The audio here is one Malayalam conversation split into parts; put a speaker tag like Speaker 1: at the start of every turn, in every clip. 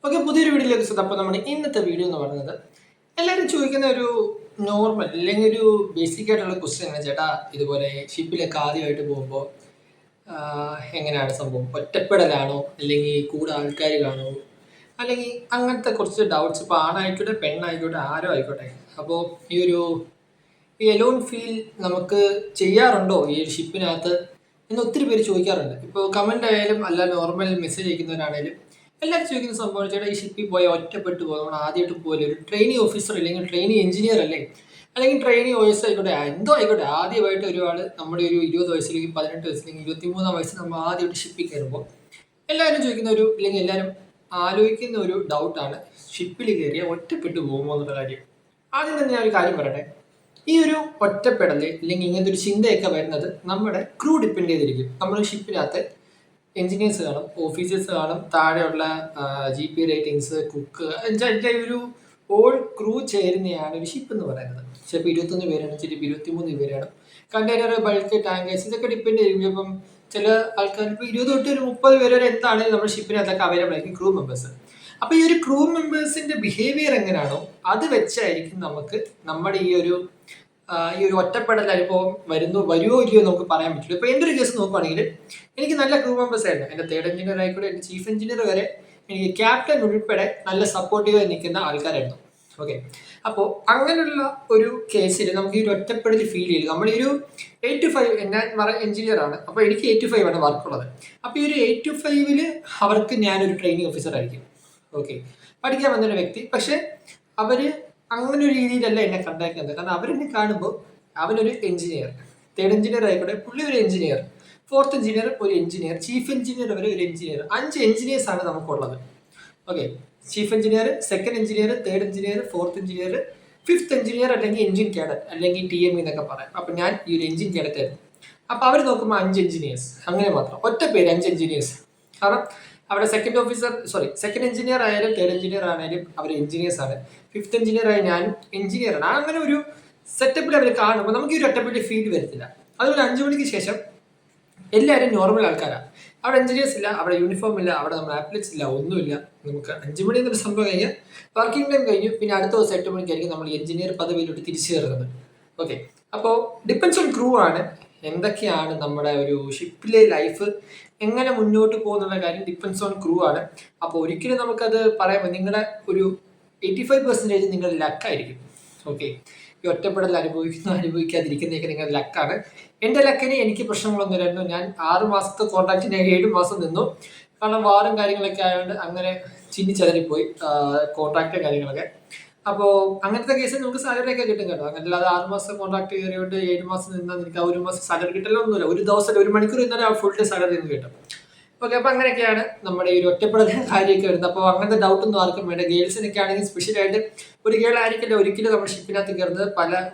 Speaker 1: ഓക്കെ, പുതിയൊരു വീഡിയോയിലേക്ക് സ്വാഗതം. അപ്പോൾ നമ്മുടെ ഇന്നത്തെ വീഡിയോ എന്ന് പറയുന്നത് എല്ലാവരും ചോദിക്കുന്ന ഒരു നോർമൽ അല്ലെങ്കിൽ ഒരു ബേസിക് ആയിട്ടുള്ള ക്വസ്റ്റ്യൻ ആണ്. ചേട്ടാ, ഇതുപോലെ ഷിപ്പിലൊക്കെ ആദ്യമായിട്ട് പോകുമ്പോൾ എങ്ങനെയാണ് സംഭവം? ഒറ്റപ്പെടലാണോ അല്ലെങ്കിൽ കൂടെ ആൾക്കാർ കാണുമോ അല്ലെങ്കിൽ അങ്ങനത്തെ കുറച്ച് ഡൗട്ട്സ്. ഇപ്പോൾ ആണായിക്കോട്ടെ പെണ്ണായിക്കോട്ടെ ആരോ ആയിക്കോട്ടെ. അപ്പോൾ ഈ എലോൺ ഫീൽ നമുക്ക് ചെയ്യാറുണ്ടോ ഈ ഒരു ഷിപ്പിനകത്ത് എന്ന് ഒത്തിരി പേര് ചോദിക്കാറുണ്ട്. ഇപ്പോൾ കമൻ്റ് ആയാലും അല്ല നോർമൽ മെസ്സേജ് അയക്കുന്നവരാണേലും എല്ലാവരും ചോദിക്കുന്ന സംഭവം, ചേട്ടാ ഈ ഷിപ്പിൽ പോയി ഒറ്റപ്പെട്ടു പോകും, നമ്മൾ ആദ്യമായിട്ട് പോലെ ഒരു ട്രെയിനിങ് ഓഫീസർ അല്ലെങ്കിൽ ട്രെയിനിങ് എഞ്ചിനീയർ അല്ലേ, അല്ലെങ്കിൽ ട്രെയിനിങ് ഓഫീസർ ആയിക്കോട്ടെ, എന്തോ ആയിക്കോട്ടെ, ആദ്യമായിട്ട് ഒരാൾ നമ്മുടെ ഒരു 20 വയസ്സിലേക്ക് 18 വയസ്സിലേക്ക് 23-ാം വയസ്സിൽ നമ്മൾ ആദ്യമായിട്ട് ഷിപ്പിൽ കയറുമ്പോൾ എല്ലാവരും ചോദിക്കുന്ന ഒരു അല്ലെങ്കിൽ എല്ലാവരും ആലോചിക്കുന്ന ഒരു ഡൗട്ടാണ്, ഷിപ്പിൽ കയറിയാൽ ഒറ്റപ്പെട്ടു പോകുമോ എന്നുള്ള കാര്യം. ആദ്യം തന്നെ ഞാൻ ഒരു കാര്യം പറയട്ടെ. ഈ ഒരു ഒറ്റപ്പെടൽ അല്ലെങ്കിൽ ഇങ്ങനത്തെ ഒരു ചിന്തയൊക്കെ വരുന്നത് നമ്മുടെ ക്രൂ ഡിപ്പെൻഡ് ചെയ്തിരിക്കും. നമ്മൾ ഷിപ്പിനകത്ത് എഞ്ചിനീയേഴ്സ് കാണും, ഓഫീസേഴ്സ് കാണും, താഴെയുള്ള GP റേറ്റിംഗ്സ്, കുക്ക്, എൻ്റെ ഒരു ഓൾ ക്രൂ ചേരുന്നതാണ് ഒരു ഷിപ്പ് എന്ന് പറയുന്നത്. ചിലപ്പോൾ 21 പേരാണ്, ചിലപ്പോൾ 23 പേരാണ്. കണ്ടെയ്നർ, ബൾക്ക്, ടാങ്കേഴ്സ് ഇതൊക്കെ ഡിപ്പെൻഡ് ചെയ്യും. ഇപ്പം ചില ആൾക്കാർ ഇപ്പോൾ 20 തൊട്ട് ഒരു 30 പേര് വരെ എന്താണെങ്കിലും നമ്മുടെ ഷിപ്പിനകത്തൊക്കെ അവൈലബിൾ ആയിരിക്കും ക്രൂ മെമ്പേഴ്സ്. അപ്പോൾ ഈ ഒരു ക്രൂ മെമ്പേഴ്സിന്റെ ബിഹേവിയർ എങ്ങനെയാണോ അത് വെച്ചായിരിക്കും നമുക്ക് നമ്മുടെ ഈ ഒരു ഒറ്റപ്പെടൽ അനുഭവം വരുമോ ഇല്ലയോ നമുക്ക് പറയാൻ പറ്റില്ല. ഇപ്പോൾ എൻ്റെ ഒരു കേസ് നോക്കുവാണെങ്കിൽ എനിക്ക് നല്ല ക്രൂ മെമ്പേഴ്സ് ആയിരുന്നു. എൻ്റെ തേർഡ് എഞ്ചിനീയർ ആയിക്കോട്ടെ, എൻ്റെ ചീഫ് എഞ്ചിനീയർ വരെ, എനിക്ക് ക്യാപ്റ്റൻ ഉൾപ്പെടെ നല്ല സപ്പോർട്ടീവായി നിൽക്കുന്ന ആൾക്കാരായിരുന്നു. ഓക്കെ, അപ്പോൾ അങ്ങനെയുള്ള ഒരു കേസിൽ നമുക്ക് ഈ ഒരു ഒറ്റപ്പെടൽ ഫീൽ ചെയ്യും. നമ്മൾ ഈ ഒരു 8 to 5, ഞാൻ എഞ്ചിനീയർ ആണ്, അപ്പോൾ എനിക്ക് 8 to 5 ആണ് വർക്കുള്ളത്. അപ്പോൾ ഈ ഒരു 8 to 5 അവർക്ക് ഞാനൊരു ട്രെയിനിങ് ഓഫീസർ ആയിരിക്കും. ഓക്കെ, പഠിക്കാൻ വന്നൊരു വ്യക്തി. പക്ഷെ അവർ അങ്ങനെ ഒരു രീതിയിലല്ല എന്നെ കണ്ടേക്കുന്നത്. കാരണം അവരെന്നെ കാണുമ്പോൾ അവനൊരു എഞ്ചിനീയർ, തേർഡ് എഞ്ചിനീയർ ആയിക്കോട്ടെ, പുള്ളി ഒരു എഞ്ചിനീയർ, ഫോർത്ത് എഞ്ചിനീയർ ഒരു എഞ്ചിനീയർ, ചീഫ് എഞ്ചിനീയർ വരെ ഒരു എഞ്ചിനീയർ, 5 എഞ്ചിനീയേഴ്സ് ആണ് നമുക്കുള്ളത്. Okay, chief engineer, second engineer, third engineer, fourth engineer, fifth engineer അല്ലെങ്കിൽ എഞ്ചിൻ കാഡറ്റ് അല്ലെങ്കിൽ TME എന്നൊക്കെ പറയാം. അപ്പം ഞാൻ ഈ ഒരു എഞ്ചിൻ കാഡറ്റ് ആയിരുന്നു. അപ്പോൾ അവർ നോക്കുമ്പോൾ 5 എഞ്ചിനീയേഴ്സ്, അങ്ങനെ മാത്രം, ഒറ്റ പേര് 5 എഞ്ചിനീയേഴ്സ്. കാരണം അവിടെ സെക്കൻഡ് എഞ്ചിനീയർ ആയാലും തേർഡ് എഞ്ചിനീയർ ആണെങ്കിലും അവർ എഞ്ചിനീയേഴ്സ് ആണ്. ഫിഫ്ത്ത് എഞ്ചിനീയർ ആയി ഞാനും എഞ്ചിനീയറാണ്. അങ്ങനെ ഒരു സെറ്റപ്പിൽ അവർ കാണുമ്പോൾ നമുക്ക് ഈ ഒരു ഒറ്റപ്പെട്ട് ഫീൽ വരത്തില്ല. അതുപോലെ 5 മണിക്ക് ശേഷം എല്ലാവരും നോർമൽ ആൾക്കാരാണ്. അവിടെ എഞ്ചിനീയേഴ്സ് ഇല്ല, അവിടെ യൂണിഫോം ഇല്ല, അവിടെ നമ്മൾ ആപ്ലറ്റ്സ് ഇല്ല, ഒന്നുമില്ല. നമുക്ക് 5 മണി എന്നൊരു സംഭവം കഴിഞ്ഞാൽ വർക്കിംഗ് ടൈം കഴിഞ്ഞു. പിന്നെ അടുത്ത ദിവസം 8 മണിക്കായിരിക്കും നമ്മൾ എഞ്ചിനീയർ പദവിയിലോട്ട് തിരിച്ചു കയറുന്നത്. ഓക്കെ, അപ്പോൾ ഡിപ്പെൻസ് ഓൺ ക്രൂ ആണ് എന്തൊക്കെയാണ് നമ്മുടെ ഒരു ഷിപ്പിലെ ലൈഫ് എങ്ങനെ മുന്നോട്ട് പോകുന്നുള്ള കാര്യം ഡിപ്പെൻസ് ഓൺ ക്രൂ ആണ്. അപ്പോൾ ഒരിക്കലും നമുക്കത് പറയുമ്പോൾ നിങ്ങളുടെ ഒരു 85% നിങ്ങളുടെ ലക്കായിരിക്കും. ഓക്കെ, ഈ ഒറ്റപ്പെടൽ അനുഭവിക്കാതിരിക്കുന്നതൊക്കെ നിങ്ങളുടെ ലക്കാണ്. എൻ്റെ ലക്കിന് എനിക്ക് പ്രശ്നങ്ങളൊന്നും ഇല്ലായിരുന്നു. ഞാൻ 6 മാസത്തെ കോൺട്രാക്റ്റ് ഞാൻ 7 മാസം നിന്നു. കാരണം വാറും കാര്യങ്ങളൊക്കെ ആയതുകൊണ്ട് അങ്ങനെ ചിന്നിച്ചതറിപ്പോയി കോൺട്രാക്റ്റും കാര്യങ്ങളൊക്കെ. അപ്പോൾ അങ്ങനത്തെ കേസിൽ നമുക്ക് സാലറി ഒക്കെ കിട്ടും കേട്ടോ. അങ്ങനെ അല്ലാതെ 6 മാസം കോൺട്രാക്ട് കയറിയോണ്ട് 7 മാസം നിന്നാൽ എനിക്ക് 1 മാസം സാലറി കിട്ടലൊന്നുമില്ല. ഒരു ദിവസം 1 മണിക്കൂർ ഇന്നലെ ഫുൾ ഡേ സാലറി നിന്ന് കിട്ടും. ഓക്കെ, അപ്പോൾ അങ്ങനെയൊക്കെയാണ് നമ്മുടെ ഈ ഒരു ഒറ്റപ്പെടൽ കാര്യമൊക്കെ വരുന്നത്. അപ്പോൾ അങ്ങനത്തെ ഡൗട്ടൊന്നും ആർക്കും വേണ്ട. ഗേൾസിനൊക്കെ ആണെങ്കിൽ സ്പെഷ്യലായിട്ട് ഒരു ഗേൾ ആയിരിക്കില്ല ഒരിക്കലും നമ്മുടെ ഷിപ്പിനകത്ത് കയറുന്നത്.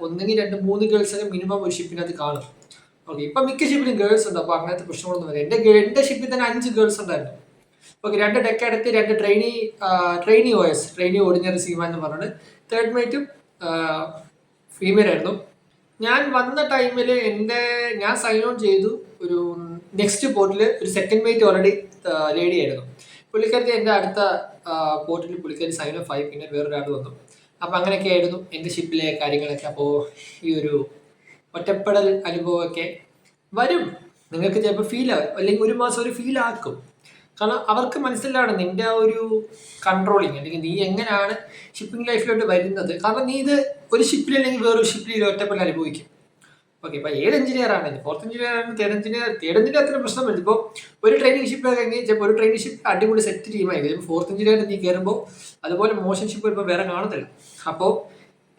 Speaker 1: ഒന്നെങ്കിൽ 2, 3 ഗേൾസൊക്കെ മിനിമം ഒരു ഷിപ്പിനകത്ത് കാണും. ഓക്കെ, ഇപ്പം മിക്ക ഷിപ്പിലും ഗേൾസ് ഉണ്ട്. അപ്പോൾ അങ്ങനത്തെ പ്രശ്നങ്ങളൊന്നും വരില്ല. എൻ്റെ ഷിപ്പിൽ തന്നെ 5 ഗേൾസ് ഉണ്ടായിരുന്നു. Okay, 2 ഡെക്കടുത്ത് 2 trainee OS, trainee ordinary Zeeman എന്ന് പറഞ്ഞിട്ട്, തേർഡ് മേറ്റും ഫീമെയിൽ ആയിരുന്നു. ഞാൻ വന്ന ടൈമിൽ ഞാൻ സൈൻ ഓൺ ചെയ്തു. ഒരു നെക്സ്റ്റ് പോർട്ടിൽ ഒരു സെക്കൻഡ് മേറ്റ് ഓൾറെഡി ലേഡി ആയിരുന്നു. പുള്ളിക്കാരത്തി എൻ്റെ അടുത്ത പോർട്ടിൽ പുള്ളിക്കാരി സൈൻ ഓഫ് ആയി. പിന്നെ വേറൊരാൾ വന്നു. അപ്പോൾ അങ്ങനെയൊക്കെ ആയിരുന്നു എൻ്റെ ഷിപ്പിലെ കാര്യങ്ങളൊക്കെ. അപ്പോൾ ഈ ഒരു ഒറ്റപ്പെടൽ അനുഭവമൊക്കെ വരും. നിങ്ങൾക്ക് ചിലപ്പോൾ ഫീൽ ആവും, അല്ലെങ്കിൽ 1 മാസം ഒരു ഫീൽ ആക്കും. കാരണം അവർക്ക് മനസ്സിലാണ് നിന്റെ ആ ഒരു കൺട്രോളിങ്, അല്ലെങ്കിൽ നീ എങ്ങനെയാണ് ഷിപ്പിംഗ് ലൈഫിലോട്ട് വരുന്നത്. കാരണം നീ ഇത് ഒരു ഷിപ്പിൽ അല്ലെങ്കിൽ വേറൊരു ഷിപ്പിൽ ഒറ്റപ്പെടൽ അനുഭവിക്കും. ഓക്കെ, ഇപ്പോൾ ഏത് എഞ്ചിനീയർ ആണെങ്കിലും, ഫോർത്ത് എഞ്ചിനീയർ ആണെങ്കിലും തേർഡ് എഞ്ചിനീയർ അത്ര പ്രശ്നം വരും. ഇപ്പോൾ ഒരു ട്രെയിനിങ് ഷിപ്പ് കഴിഞ്ഞ് ചിലപ്പോൾ ഒരു ട്രെയിനിങ് ഷിപ്പ് അടിപൊളി സെറ്റ് ടീമായിരിക്കും. ഇപ്പോൾ ഫോർത്ത് എഞ്ചിനീയർ നീ കയറുമ്പോൾ അതുപോലെ മോശം ഷിപ്പ് ഇപ്പോൾ വേറെ കാണത്തില്ല. അപ്പോൾ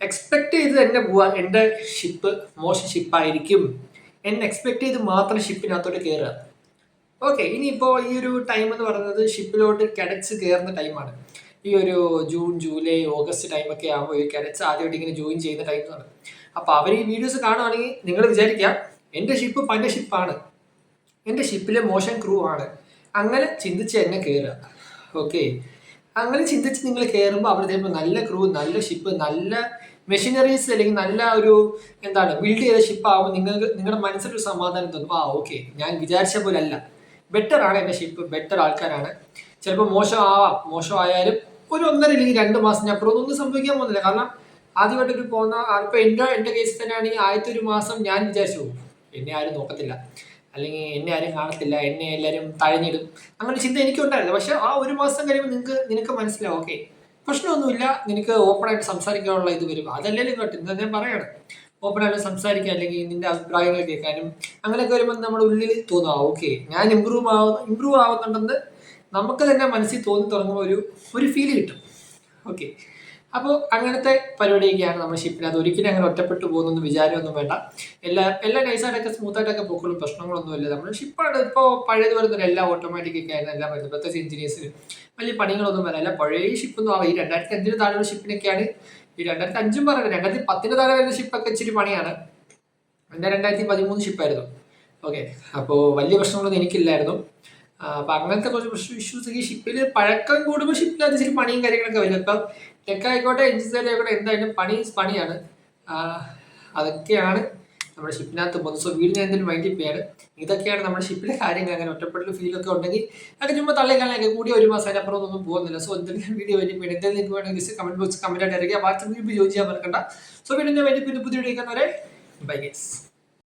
Speaker 1: എക്സ്പെക്ട് ചെയ്ത് തന്നെ പോവാൻ, എൻ്റെ ഷിപ്പ് മോശം ഷിപ്പായിരിക്കും എന്നെ എക്സ്പെക്ട് ചെയ്ത് മാത്രം ഷിപ്പിനകത്തോട്ട് കയറുക. ഓക്കെ, ഇനിയിപ്പോൾ ഈ ഒരു ടൈം എന്ന് പറയുന്നത് ഷിപ്പിലോട്ട് കാഡറ്റ്സ് കയറുന്ന ടൈമാണ്. ഈ ഒരു ജൂൺ, ജൂലൈ, ഓഗസ്റ്റ് ടൈമൊക്കെ ആകുമ്പോൾ ഈ കാഡറ്റ്സ് ആദ്യമായിട്ട് ഇങ്ങനെ ജോയിൻ ചെയ്യുന്ന ടൈമാണ്. അപ്പോൾ അവർ ഈ വീഡിയോസ് കാണുവാണെങ്കിൽ നിങ്ങൾ വിചാരിക്കാം എൻ്റെ ഷിപ്പ് പല ഷിപ്പാണ്, എൻ്റെ ഷിപ്പിലെ മോശം ക്രൂ ആണ്, അങ്ങനെ ചിന്തിച്ച് എന്നെ കയറുക. ഓക്കെ, അങ്ങനെ ചിന്തിച്ച് നിങ്ങൾ കയറുമ്പോൾ അവിടെ ചിലപ്പോൾ നല്ല ക്രൂ, നല്ല ഷിപ്പ്, നല്ല മെഷീനറീസ് അല്ലെങ്കിൽ നല്ല ഒരു ബിൽഡ് ചെയ്ത ഷിപ്പ് ആകുമ്പോൾ നിങ്ങളുടെ മനസ്സിലൊരു സമാധാനം തോന്നും. ഓക്കെ, ഞാൻ വിചാരിച്ച പോലെ അല്ല, ബെറ്റർ ആണ് എൻ്റെ ഷിപ്പ്, ബെറ്റർ ആൾക്കാരാണ്, ചിലപ്പോൾ മോശമായാലും ഒരു 1.5 അല്ലെങ്കിൽ 2 മാസത്തിനപ്പുറം ഒന്നും സംഭവിക്കാൻ പോകുന്നില്ല. കാരണം ആദ്യമായിട്ട് ഒരു പോകുന്ന ഇപ്പൊ എന്റെ കേസിൽ തന്നെയാണെങ്കിൽ ആദ്യത്തെ ഒരു മാസം ഞാൻ വിചാരിച്ചു പോകും എന്നെ ആരും നോക്കത്തില്ല, അല്ലെങ്കിൽ എന്നെ ആരും കാണത്തില്ല, എന്നെ എല്ലാവരും തഴഞ്ഞിടും, അങ്ങനെ ചിന്ത എനിക്കുണ്ടായിരുന്നു. പക്ഷെ ആ ഒരു മാസം കഴിയുമ്പോൾ നിനക്ക് മനസ്സിലാവും, ഓക്കെ പ്രശ്നമൊന്നുമില്ല, നിനക്ക് ഓപ്പണായിട്ട് സംസാരിക്കാനുള്ള ഇത് വരും. അതല്ലെങ്കിലും കേട്ടോ എന്താ ഞാൻ പറയണം, ഓപ്പണായിട്ട് സംസാരിക്കാൻ അല്ലെങ്കിൽ നിന്റെ അഭിപ്രായങ്ങൾ കേൾക്കാനും അങ്ങനെയൊക്കെ വരുമ്പോൾ നമ്മുടെ ഉള്ളിൽ തോന്നുക, ഓക്കെ ഞാൻ ഇമ്പ്രൂവ് ആവുന്നുണ്ടെന്ന് നമുക്ക് തന്നെ മനസ്സിൽ തോന്നി തുടങ്ങുമ്പോൾ ഒരു ഫീല് കിട്ടും. ഓക്കെ, അപ്പോൾ അങ്ങനത്തെ പരിപാടിയൊക്കെയാണ് നമ്മുടെ ഷിപ്പിനകത്ത്. ഒരിക്കലും അങ്ങനെ ഒറ്റപ്പെട്ടു പോകുന്നു വിചാരമൊന്നും വേണ്ട. എല്ലാം നൈസായിട്ടൊക്കെ സ്മൂത്തായിട്ടൊക്കെ പോക്കുള്ളൂ, പ്രശ്നങ്ങളൊന്നുമില്ല. നമ്മുടെ ഷിപ്പാണ് ഇപ്പോൾ പഴയത് വരുന്നില്ല, എല്ലാം ഓട്ടോമാറ്റിക് ഒക്കെ ആയിരുന്നു എല്ലാം വരുന്നത്. പ്രത്യേകിച്ച് എഞ്ചിനീയേഴ്സിന് വലിയ പണികളൊന്നും വരാല്ല. പഴയ ഷിപ്പൊന്നും ആവാം. ഈ 2005 താഴെയുള്ള ഷിപ്പിനൊക്കെയാണ്, ഈ 2005 പറയുന്നത് 2010 താഴെ വരുന്ന ഷിപ്പൊക്കെ ഇച്ചിരി പണിയാണ്. എൻ്റെ 2013 ഷിപ്പായിരുന്നു. ഓക്കെ, അപ്പോൾ വലിയ പ്രശ്നങ്ങളൊന്നും എനിക്കില്ലായിരുന്നു. അപ്പൊ അങ്ങനത്തെ കുറച്ച് ഇഷ്യൂസ് ഈ ഷിപ്പിൽ പഴക്കം കൂടുമ്പോൾ ഷിപ്പിനകത്ത് ഇച്ചിരി പണിയും കാര്യങ്ങളൊക്കെ വരും. ഇപ്പം ടെക് ആയിക്കോട്ടെ എഞ്ചിനീയർ ആയിക്കോട്ടെ എന്തായാലും പണിയാണ്. അതൊക്കെയാണ് നമ്മുടെ ഷിപ്പിനകത്ത് പോകുന്നത്. സോ വീട് ഞാൻ എന്തെങ്കിലും മൈൻഡ് ചെയ്യാണ്. ഇതൊക്കെയാണ് നമ്മുടെ ഷിപ്പിലെ കാര്യങ്ങൾ. അങ്ങനെ ഒറ്റപ്പെട്ട ഫീലൊക്കെ ഉണ്ടെങ്കിൽ അതൊക്കെ ചുമ്മാ തള്ളിക്കളയൊക്കെ കൂടി ഒരു മാസം അതിനപ്പുറം ഒന്നും പോകുന്നില്ല. സോ എന്തെങ്കിലും വീഡിയോ വരും, എന്തെങ്കിലും നിങ്ങൾക്ക് വേണമെങ്കിൽ കമന്റ് ബോക്സ് കമന്റ് ആയിട്ട് ഇറങ്ങിയ വാട്സ്ആപ്പ് ഗ്രൂപ്പ് ജോയിൻ ചെയ്യാൻ മറക്കണ്ട. സോ വീഡിയോ ഞാൻ പുതിയ വീഡിയോ വരെ ബൈ ഗൈസ്.